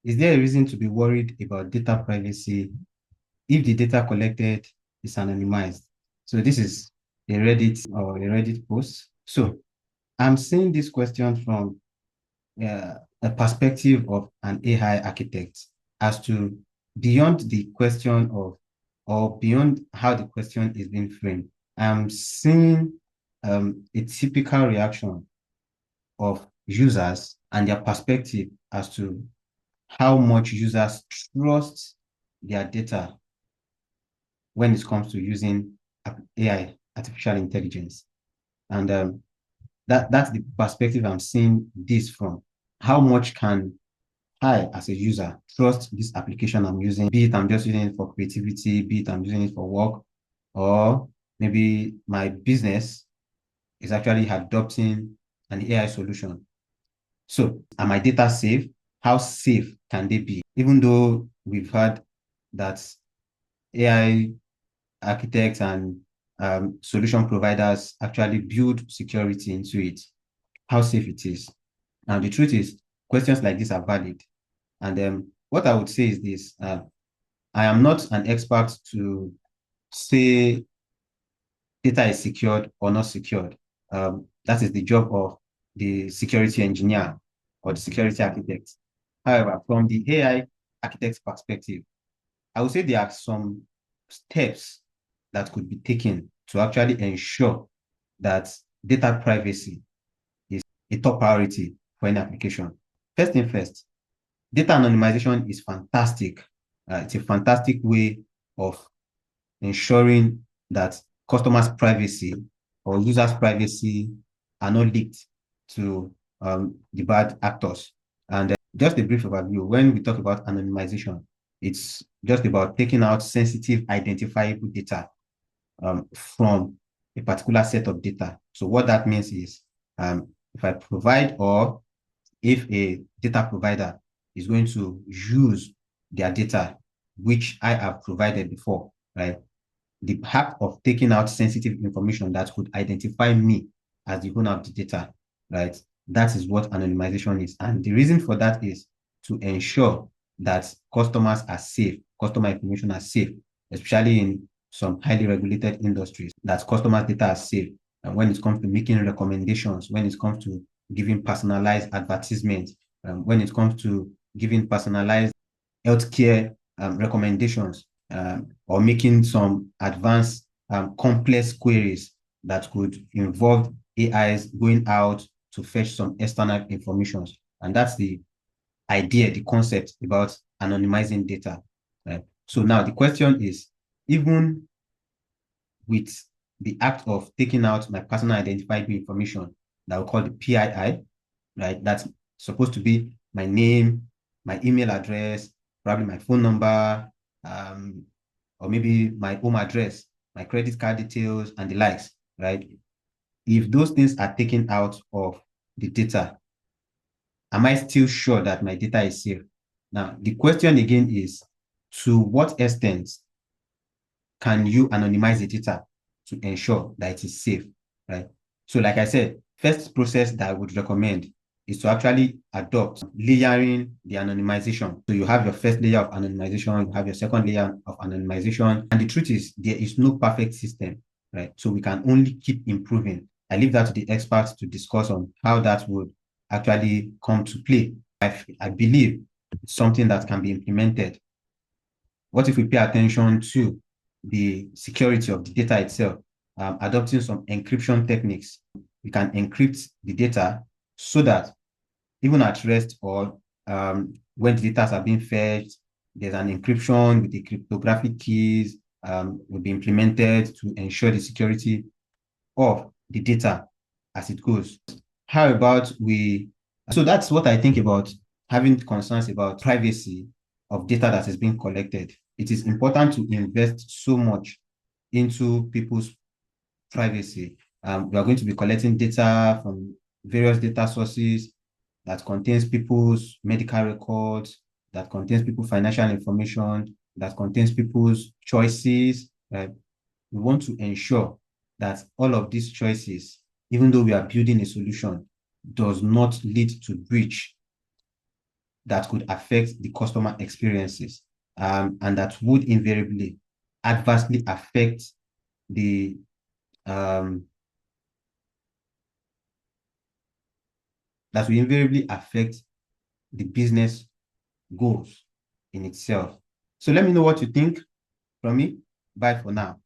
Is there a reason to be worried about data privacy if the data collected is anonymized? So this is a Reddit post. So I'm seeing this question from a perspective of an AI architect as to beyond the question of, or beyond how the question is being framed. I'm seeing a typical reaction of users and their perspective as to how much users trust their data when it comes to using AI, artificial intelligence. And that's the perspective I'm seeing this from. How much can I, as a user, trust this application I'm using, be it I'm just using it for creativity, be it I'm using it for work, or maybe my business is actually adopting an AI solution. So are my data safe? How safe can they be? Even though we've heard that AI architects and solution providers actually build security into it, how safe it is. Now, the truth is, questions like this are valid. And what I would say is this, I am not an expert to say data is secured or not secured. That is the job of the security engineer or the security architect. However, from the AI architect's perspective, I would say there are some steps that could be taken to actually ensure that data privacy is a top priority for any application. First thing first, data anonymization is fantastic. It's a fantastic way of ensuring that customers' privacy or users' privacy are not leaked to the bad actors. And just a brief overview, when we talk about anonymization, it's just about taking out sensitive identifiable data from a particular set of data. So what that means is if I provide, or if a data provider is going to use their data, which I have provided before, right? The act of taking out sensitive information that could identify me as the owner of the data, right? That is what anonymization is. And the reason for that is to ensure that customers are safe, customer information are safe, especially in some highly regulated industries, that customers' data are safe. And when it comes to making recommendations, when it comes to giving personalized advertisements, when it comes to giving personalized healthcare recommendations, or making some advanced complex queries that could involve AIs going out to fetch some external information. And that's the idea, the concept about anonymizing data. Right? So now the question is, even with the act of taking out my personal identifiable information that we call the PII, right? That's supposed to be my name, my email address, probably my phone number, or maybe my home address, my credit card details, and the likes, right? If those things are taken out of the data, am I still sure that my data is safe? Now, the question again is, to what extent can you anonymize the data to ensure that it is safe, right? So like I said, first process that I would recommend is to actually adopt layering the anonymization. So you have your first layer of anonymization, you have your second layer of anonymization. And the truth is, there is no perfect system, right? So we can only keep improving. I leave that to the experts to discuss on how that would actually come to play. I believe it's something that can be implemented. What if we pay attention to the security of the data itself, adopting some encryption techniques? We can encrypt the data so that even at rest, or when the data are being fetched, there's an encryption with the cryptographic keys will be implemented to ensure the security of the data as it goes. How about so that's what I think about having concerns about privacy of data that is being collected. It is important to invest so much into people's privacy. We are going to be collecting data from various data sources that contains people's medical records, that contains people's financial information, that contains people's choices. We want to ensure that all of these choices, even though we are building a solution, does not lead to breach that could affect the customer experiences, and that would invariably adversely affect the that will invariably affect the business goals in itself. So let me know what you think from me. Bye for now.